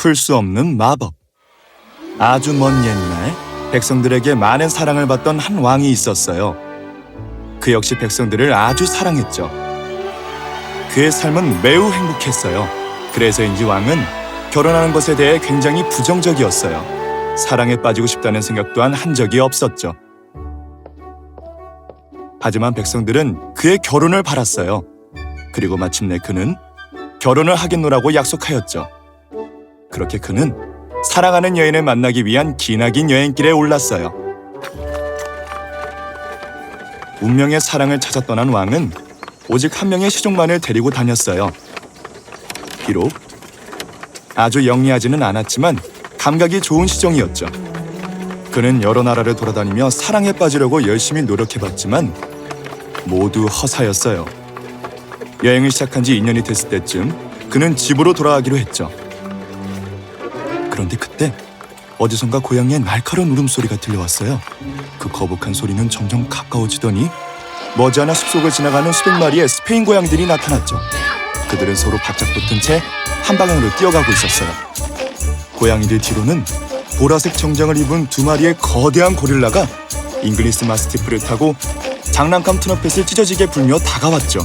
풀 수 없는 마법. 아주 먼 옛날 백성들에게 많은 사랑을 받던 한 왕이 있었어요. 그 역시 백성들을 아주 사랑했죠. 그의 삶은 매우 행복했어요. 그래서인지 왕은 결혼하는 것에 대해 굉장히 부정적이었어요. 사랑에 빠지고 싶다는 생각 또한 한 적이 없었죠. 하지만 백성들은 그의 결혼을 바랐어요. 그리고 마침내 그는 결혼을 하겠노라고 약속하였죠. 그렇게 그는 사랑하는 여인을 만나기 위한 기나긴 여행길에 올랐어요. 운명의 사랑을 찾아 떠난 왕은 오직 한 명의 시종만을 데리고 다녔어요. 비록 아주 영리하지는 않았지만 감각이 좋은 시종이었죠. 그는 여러 나라를 돌아다니며 사랑에 빠지려고 열심히 노력해봤지만 모두 허사였어요. 여행을 시작한 지 2년이 됐을 때쯤 그는 집으로 돌아가기로 했죠. 그런데 그때 어디선가 고양이의 날카로운 울음소리가 들려왔어요. 그 거북한 소리는 점점 가까워지더니 머지않아 숲속을 지나가는 수백 마리의 스페인 고양이들이 나타났죠. 그들은 서로 바짝 붙은 채 한 방향으로 뛰어가고 있었어요. 고양이들 뒤로는 보라색 정장을 입은 두 마리의 거대한 고릴라가 잉글리스 마스티프를 타고 장난감 트럼펫을 찢어지게 불며 다가왔죠.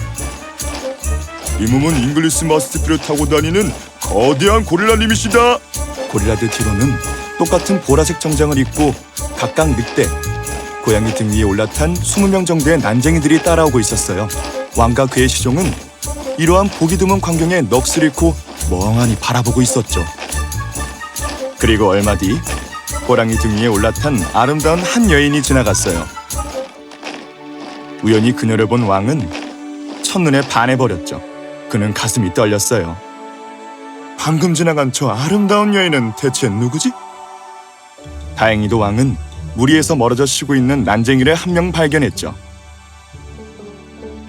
이 몸은 잉글리스 마스티프를 타고 다니는 거대한 고릴라님이시다. 고릴라들 뒤로는 똑같은 보라색 정장을 입고 각각 늑대, 고양이 등 위에 올라탄 20명 정도의 난쟁이들이 따라오고 있었어요. 왕과 그의 시종은 이러한 보기 드문 광경에 넋을 잃고 멍하니 바라보고 있었죠. 그리고 얼마 뒤 호랑이 등 위에 올라탄 아름다운 한 여인이 지나갔어요. 우연히 그녀를 본 왕은 첫눈에 반해버렸죠. 그는 가슴이 떨렸어요. 방금 지나간 저 아름다운 여인은 대체 누구지? 다행히도 왕은 무리에서 멀어져 쉬고 있는 난쟁이를 한 명 발견했죠.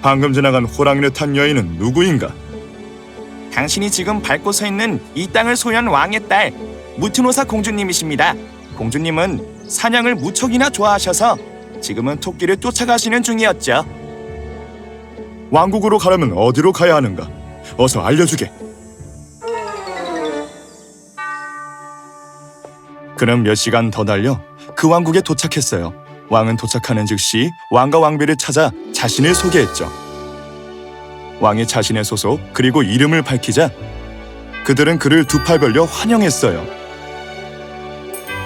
방금 지나간 호랑이를 탄 여인은 누구인가? 당신이 지금 밟고 서 있는 이 땅을 소유한 왕의 딸 무트노사 공주님이십니다. 공주님은 사냥을 무척이나 좋아하셔서 지금은 토끼를 쫓아가시는 중이었죠. 왕국으로 가려면 어디로 가야 하는가? 어서 알려주게. 그는 몇 시간 더 달려 그 왕국에 도착했어요. 왕은 도착하는 즉시 왕과 왕비를 찾아 자신을 소개했죠. 왕이 자신의 소속 그리고 이름을 밝히자 그들은 그를 두 팔 벌려 환영했어요.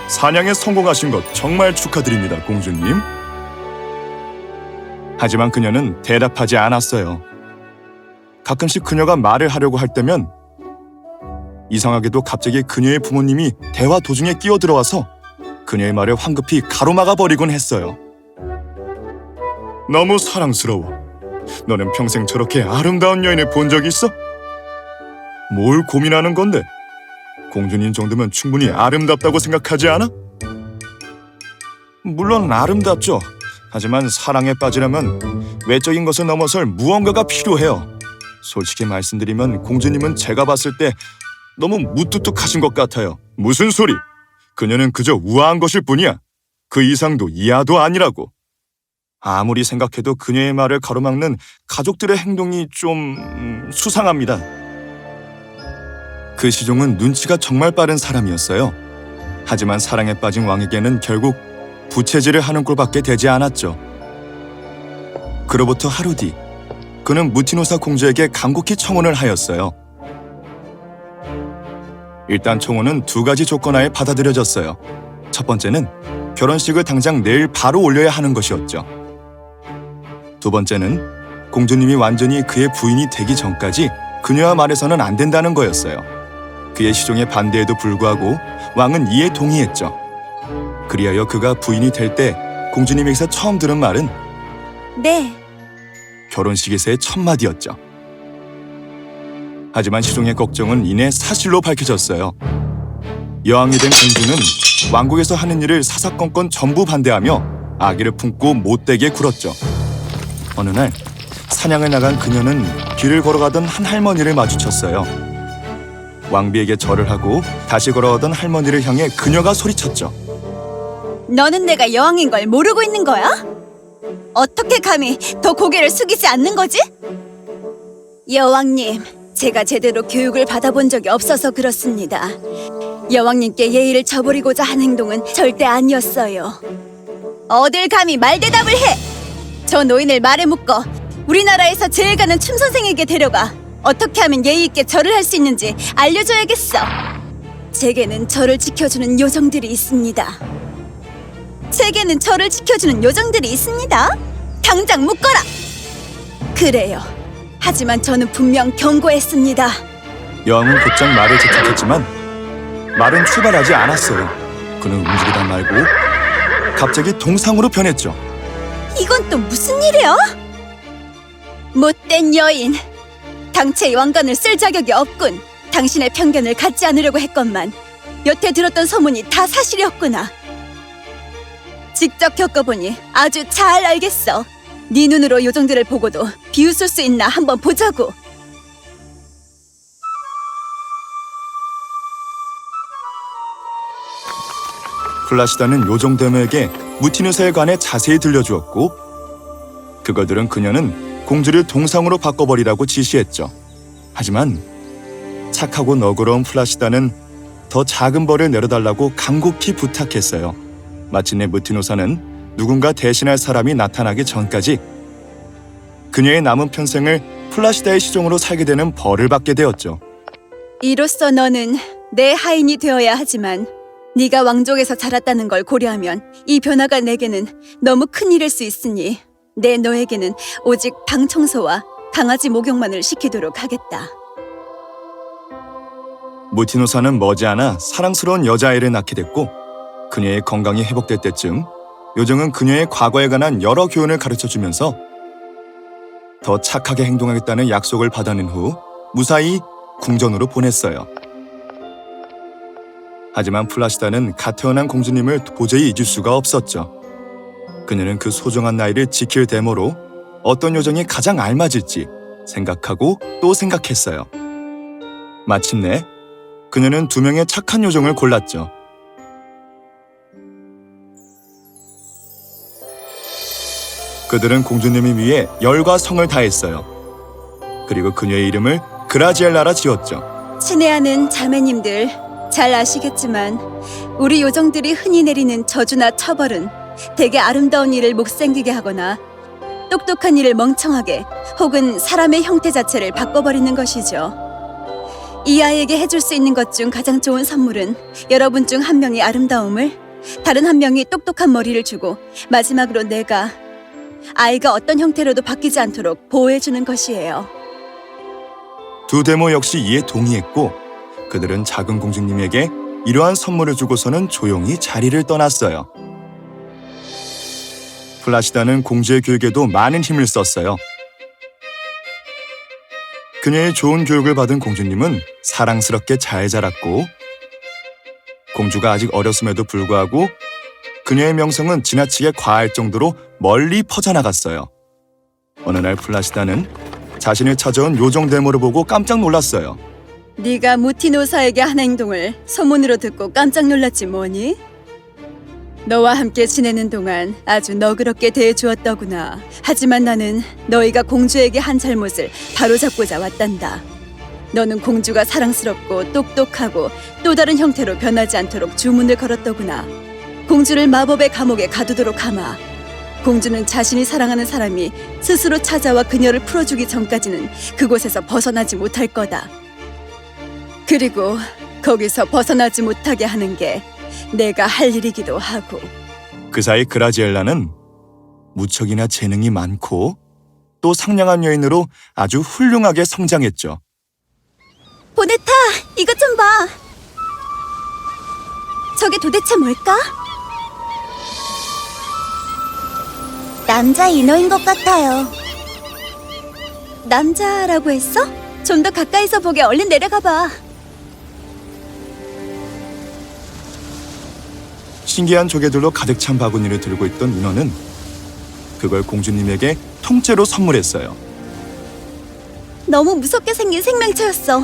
사냥에 성공하신 것 정말 축하드립니다, 공주님. 하지만 그녀는 대답하지 않았어요. 가끔씩 그녀가 말을 하려고 할 때면 이상하게도 갑자기 그녀의 부모님이 대화 도중에 끼어들어와서 그녀의 말을 황급히 가로막아 버리곤 했어요. 너무 사랑스러워. 너는 평생 저렇게 아름다운 여인을 본 적이 있어? 뭘 고민하는 건데? 공주님 정도면 충분히 아름답다고 생각하지 않아? 물론 아름답죠. 하지만 사랑에 빠지려면 외적인 것을 넘어설 무언가가 필요해요. 솔직히 말씀드리면 공주님은 제가 봤을 때 너무 무뚝뚝하신 것 같아요. 무슨 소리? 그녀는 그저 우아한 것일 뿐이야. 그 이상도 이하도 아니라고. 아무리 생각해도 그녀의 말을 가로막는 가족들의 행동이 좀 수상합니다. 그 시종은 눈치가 정말 빠른 사람이었어요. 하지만 사랑에 빠진 왕에게는 결국 부채질을 하는 꼴밖에 되지 않았죠. 그로부터 하루 뒤 그는 무티노사 공주에게 간곡히 청혼을 하였어요. 일단 청혼은 두 가지 조건 하에 받아들여졌어요. 첫 번째는 결혼식을 당장 내일 바로 올려야 하는 것이었죠. 두 번째는 공주님이 완전히 그의 부인이 되기 전까지 그녀와 말해서는 안 된다는 거였어요. 그의 시종의 반대에도 불구하고 왕은 이에 동의했죠. 그리하여 그가 부인이 될 때 공주님에게서 처음 들은 말은 네. 결혼식에서의 첫 마디였죠. 하지만 시종의 걱정은 이내 사실로 밝혀졌어요. 여왕이 된 공주는 왕국에서 하는 일을 사사건건 전부 반대하며 아기를 품고 못되게 굴었죠. 어느 날 사냥을 나간 그녀는 길을 걸어가던 한 할머니를 마주쳤어요. 왕비에게 절을 하고 다시 걸어오던 할머니를 향해 그녀가 소리쳤죠. 너는 내가 여왕인 걸 모르고 있는 거야? 어떻게 감히 더 고개를 숙이지 않는 거지? 여왕님, 제가 제대로 교육을 받아본 적이 없어서 그렇습니다. 여왕님께 예의를 저버리고자 한 행동은 절대 아니었어요. 어딜 감히 말대답을 해! 저 노인을 말에 묶어 우리나라에서 제일 가는 춤 선생에게 데려가 어떻게 하면 예의 있게 절을 할 수 있는지 알려줘야겠어. 제게는 저를 지켜주는 요정들이 있습니다. 제게는 저를 지켜주는 요정들이 있습니다. 당장 묶어라! 그래요. 하지만 저는 분명 경고했습니다. 여왕은 곧장 말을 재촉했지만 말은 출발하지 않았어요. 그는 움직이다 말고 갑자기 동상으로 변했죠. 이건 또 무슨 일이야? 못된 여인! 당체의 왕관을 쓸 자격이 없군. 당신의 편견을 갖지 않으려고 했건만 여태 들었던 소문이 다 사실이었구나. 직접 겪어보니 아주 잘 알겠어. 네 눈으로 요정들을 보고도 비웃을 수 있나 한번 보자고. 플라시다는 요정대모에게 무티누사에 관해 자세히 들려주었고 그걸 들은 그녀는 공주를 동상으로 바꿔버리라고 지시했죠. 하지만 착하고 너그러운 플라시다는 더 작은 벌을 내려달라고 간곡히 부탁했어요. 마침내 무티누사는 누군가 대신할 사람이 나타나기 전까지 그녀의 남은 평생을 플라시다의 시종으로 살게 되는 벌을 받게 되었죠. 이로써 너는 내 하인이 되어야 하지만 네가 왕족에서 자랐다는 걸 고려하면 이 변화가 내게는 너무 큰일일 수 있으니 내 너에게는 오직 방 청소와 강아지 목욕만을 시키도록 하겠다. 무티누사는 머지않아 사랑스러운 여자아이를 낳게 됐고 그녀의 건강이 회복될 때쯤 요정은 그녀의 과거에 관한 여러 교훈을 가르쳐주면서 더 착하게 행동하겠다는 약속을 받아낸 후 무사히 궁전으로 보냈어요. 하지만 플라시다는 갓 태어난 공주님을 도저히 잊을 수가 없었죠. 그녀는 그 소중한 나이를 지킬 대모로 어떤 요정이 가장 알맞을지 생각하고 또 생각했어요. 마침내 그녀는 2명의 착한 요정을 골랐죠. 그들은 공주님을 위해 열과 성을 다했어요. 그리고 그녀의 이름을 그라지엘라라 지었죠. 친애하는 자매님들, 잘 아시겠지만 우리 요정들이 흔히 내리는 저주나 처벌은 대개 아름다운 일을 못생기게 하거나 똑똑한 일을 멍청하게 혹은 사람의 형태 자체를 바꿔버리는 것이죠. 이 아이에게 해줄 수 있는 것 중 가장 좋은 선물은 여러분 중 한 명이 아름다움을, 다른 한 명이 똑똑한 머리를 주고 마지막으로 내가 아이가 어떤 형태로도 바뀌지 않도록 보호해주는 것이에요. 2 대모 역시 이에 동의했고 그들은 작은 공주님에게 이러한 선물을 주고서는 조용히 자리를 떠났어요. 플라시다는 공주의 교육에도 많은 힘을 썼어요. 그녀의 좋은 교육을 받은 공주님은 사랑스럽게 잘 자랐고 공주가 아직 어렸음에도 불구하고 그녀의 명성은 지나치게 과할 정도로 멀리 퍼져나갔어요. 어느 날 플라시다는 자신을 찾아온 요정 대모를 보고 깜짝 놀랐어요. 네가 무티노사에게 한 행동을 소문으로 듣고 깜짝 놀랐지 뭐니? 너와 함께 지내는 동안 아주 너그럽게 대해주었더구나. 하지만 나는 너희가 공주에게 한 잘못을 바로잡고자 왔단다. 너는 공주가 사랑스럽고 똑똑하고 또 다른 형태로 변하지 않도록 주문을 걸었더구나. 공주를 마법의 감옥에 가두도록 하마. 공주는 자신이 사랑하는 사람이 스스로 찾아와 그녀를 풀어주기 전까지는 그곳에서 벗어나지 못할 거다. 그리고 거기서 벗어나지 못하게 하는 게 내가 할 일이기도 하고. 그 사이 그라지엘라는 무척이나 재능이 많고 또 상냥한 여인으로 아주 훌륭하게 성장했죠. 보네타, 이것 좀 봐. 저게 도대체 뭘까? 남자 인어인 것 같아요. 남자라고 했어? 좀 더 가까이서 보게. 얼른 내려가 봐. 신기한 조개들로 가득 찬 바구니를 들고 있던 인어는 그걸 공주님에게 통째로 선물했어요. 너무 무섭게 생긴 생명체였어.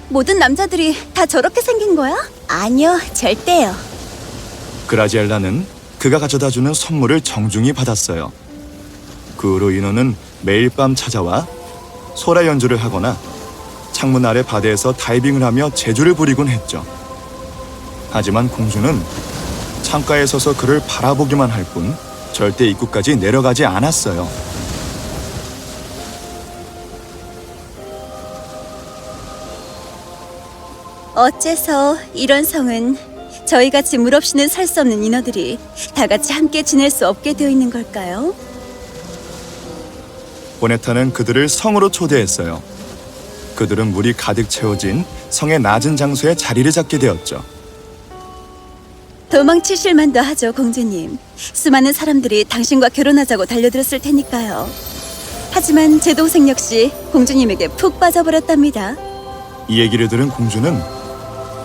모든 남자들이 다 저렇게 생긴 거야? 아니요, 절대요. 그라지엘라는 그가 가져다주는 선물을 정중히 받았어요. 그 후로 인어는 매일 밤 찾아와 소라 연주를 하거나 창문 아래 바다에서 다이빙을 하며 재주를 부리곤 했죠. 하지만 공주는 창가에 서서 그를 바라보기만 할 뿐 절대 입구까지 내려가지 않았어요. 어째서 이런 성은 저희같이 물 없이는 살 수 없는 인어들이 다 같이 함께 지낼 수 없게 되어 있는 걸까요? 보네타는 그들을 성으로 초대했어요. 그들은 물이 가득 채워진 성의 낮은 장소에 자리를 잡게 되었죠. 도망치실 만도 하죠, 공주님. 수많은 사람들이 당신과 결혼하자고 달려들었을 테니까요. 하지만 제 동생 역시 공주님에게 푹 빠져버렸답니다. 이 얘기를 들은 공주는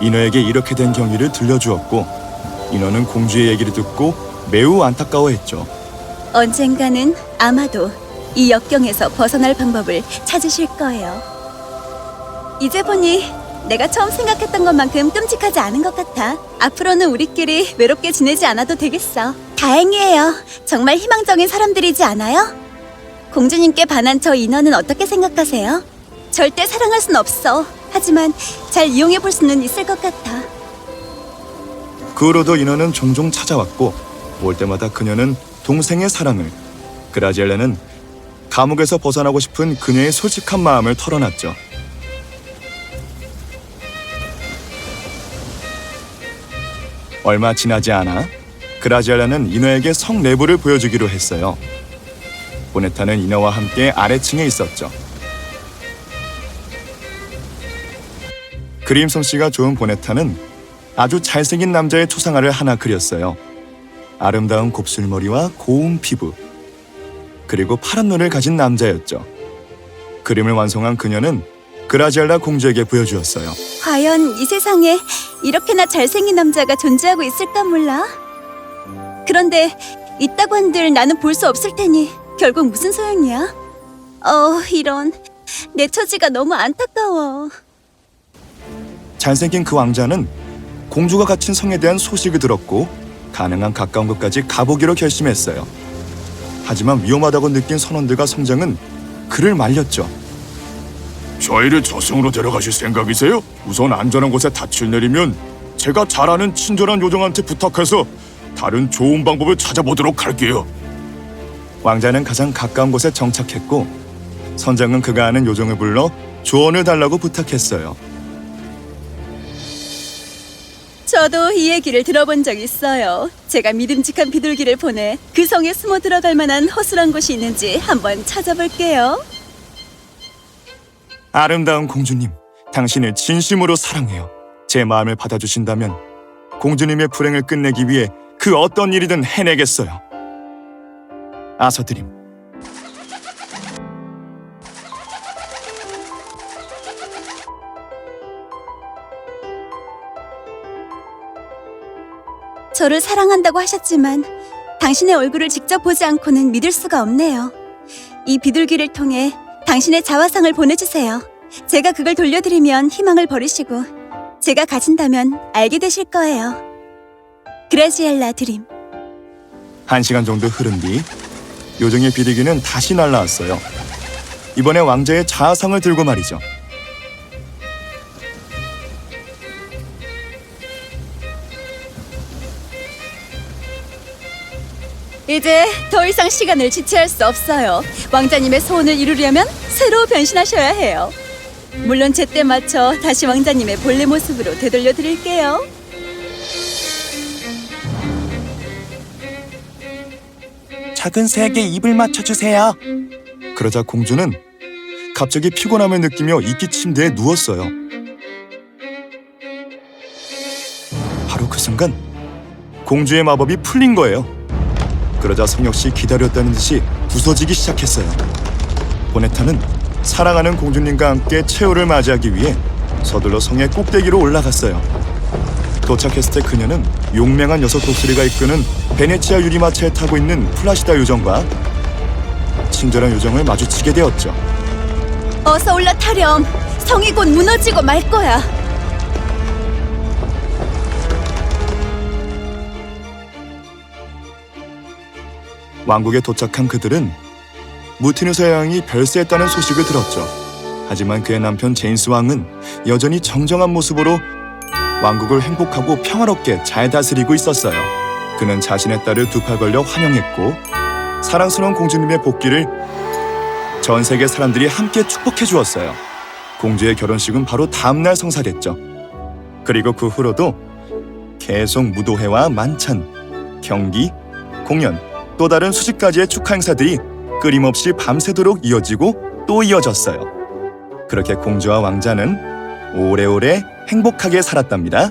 인어에게 이렇게 된 경위를 들려주었고, 인어는 공주의 얘기를 듣고 매우 안타까워했죠. 언젠가는 아마도 이 역경에서 벗어날 방법을 찾으실 거예요. 이제 보니 내가 처음 생각했던 것만큼 끔찍하지 않은 것 같아. 앞으로는 우리끼리 외롭게 지내지 않아도 되겠어. 다행이에요. 정말 희망적인 사람들이지 않아요? 공주님께 반한 저 인어는 어떻게 생각하세요? 절대 사랑할 순 없어. 하지만 잘 이용해 볼 수는 있을 것 같아. 그 후로도 인어는 종종 찾아왔고, 올 때마다 그녀는 동생의 사랑을, 그라지엘라는 감옥에서 벗어나고 싶은 그녀의 솔직한 마음을 털어놨죠. 얼마 지나지 않아 그라지엘라는 인어에게 성 내부를 보여주기로 했어요. 보네타는 인어와 함께 아래층에 있었죠. 그림 솜씨가 좋은 보네타는 아주 잘생긴 남자의 초상화를 하나 그렸어요. 아름다운 곱슬머리와 고운 피부, 그리고 파란 눈을 가진 남자였죠. 그림을 완성한 그녀는 그라지엘라 공주에게 보여주었어요. 과연 이 세상에 이렇게나 잘생긴 남자가 존재하고 있을까 몰라. 그런데 있다고 한들 나는 볼 수 없을 테니 결국 무슨 소용이야? 이런, 내 처지가 너무 안타까워. 잘생긴 그 왕자는 공주가 갇힌 성에 대한 소식을 들었고 가능한 가까운 곳까지 가보기로 결심했어요. 하지만 위험하다고 느낀 선원들과 성장은 그를 말렸죠. 저희를 저승으로 데려가실 생각이세요? 우선 안전한 곳에 닻을 내리면 제가 잘 아는 친절한 요정한테 부탁해서 다른 좋은 방법을 찾아보도록 할게요. 왕자는 가장 가까운 곳에 정착했고, 선장은 그가 아는 요정을 불러 조언을 달라고 부탁했어요. 저도 이 얘기를 들어본 적 있어요. 제가 믿음직한 비둘기를 보내 그 성에 숨어 들어갈 만한 허술한 곳이 있는지 한번 찾아볼게요. 아름다운 공주님, 당신을 진심으로 사랑해요. 제 마음을 받아주신다면 공주님의 불행을 끝내기 위해 그 어떤 일이든 해내겠어요. 아서드림. 저를 사랑한다고 하셨지만 당신의 얼굴을 직접 보지 않고는 믿을 수가 없네요. 이 비둘기를 통해 당신의 자화상을 보내주세요. 제가 그걸 돌려드리면 희망을 버리시고 제가 가진다면 알게 되실 거예요. 그라지엘라 드림. 1시간 정도 흐른 뒤 요정의 비둘기는 다시 날아왔어요. 이번에 왕자의 자화상을 들고 말이죠. 이제 더 이상 시간을 지체할 수 없어요. 왕자님의 소원을 이루려면 새로 변신하셔야 해요. 물론 제때 맞춰 다시 왕자님의 본래 모습으로 되돌려 드릴게요. 작은 새에게 입을 맞춰주세요. 그러자 공주는 갑자기 피곤함을 느끼며 이끼 침대에 누웠어요. 바로 그 순간 공주의 마법이 풀린 거예요. 그러자 성 역시 기다렸다는 듯이 부서지기 시작했어요. 보네타는 사랑하는 공주님과 함께 최후를 맞이하기 위해 서둘러 성의 꼭대기로 올라갔어요. 도착했을 때 그녀는 용맹한 여섯 독수리가 이끄는 베네치아 유리마차에 타고 있는 플라시다 요정과 친절한 요정을 마주치게 되었죠. 어서 올라타렴. 성이 곧 무너지고 말 거야. 왕국에 도착한 그들은 무티누사 여왕이 별세했다는 소식을 들었죠. 하지만 그의 남편 제임스 왕은 여전히 정정한 모습으로 왕국을 행복하고 평화롭게 잘 다스리고 있었어요. 그는 자신의 딸을 두 팔 걸려 환영했고 사랑스러운 공주님의 복귀를 전 세계 사람들이 함께 축복해 주었어요. 공주의 결혼식은 바로 다음 날 성사됐죠. 그리고 그 후로도 계속 무도회와 만찬, 경기, 공연, 또 다른 수십 가지의 축하 행사들이 끊임없이 밤새도록 이어지고 또 이어졌어요. 그렇게 공주와 왕자는 오래오래 행복하게 살았답니다.